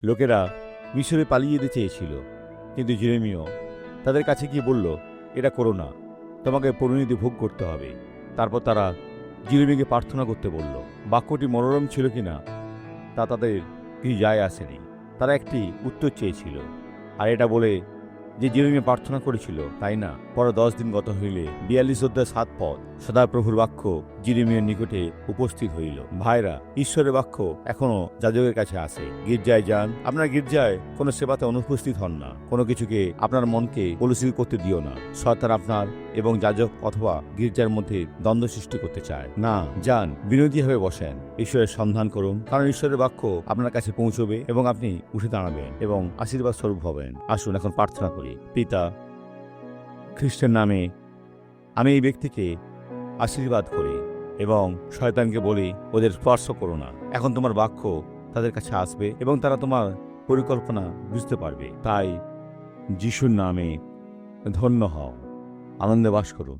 লোকেরা মিশরে পালিয়ে যেতে চেয়েছিল, কিন্তু জেরেমিয়া তাদের কাছে গিয়ে বলল, এটা করো না, তোমাকে পরিণতি ভোগ করতে হবে। তারপর তারা জেরেমিয়াকে প্রার্থনা করতে বলল। বাক্যটি মনোরম ছিল কিনা তা তাদের কিছু যায় আসেনি। তারা একটি উত্তর চেয়েছিল, আর এটা বলে যে জেরেমিয়া প্রার্থনা করেছিল, তাই না? পরে 10 দিন গত হইলে 42 অধ্যায় 7 পদ সদাপ্রভুর বাক্য জেরেমিয়ার নিকটে উপস্থিত হইল। ভাইরা, ঈশ্বরের বাক্য এখনো যাজকের কাছে আছে। গির্জায় যান, আপনার গির্জায় কোনো সেবাতে অনুপস্থিত হন না। কোনো কিছুকে আপনার মনকে কলুষিত করতে দিও না। শয়তান আপনার এবং যাজক অথবা গির্জার মধ্যে দ্বন্দ্ব সৃষ্টি করতে চায় না। যান, বিনয়ীভাবে বসেন, ঈশ্বরের সন্ধান করুন, কারণ ঈশ্বরের বাক্য আপনার কাছে পৌঁছবে এবং আপনি উঠে দাঁড়াবেন এবং আশীর্বাদ স্বরূপ হবেন। আসুন এখন প্রার্থনা করি। পিতা, খ্রিস্টের নামে আমি এই ব্যক্তিকে আশীর্বাদ করি এবং শয়তানকে বলি, ওদের স্পর্শ করো না। এখন তোমার বাক্য তাদের কাছে আসবে এবং তারা তোমার পরিকল্পনা বুঝতে পারবে। তাই যিশুর নামে ধন্য হও, আনন্দে বাস করুন।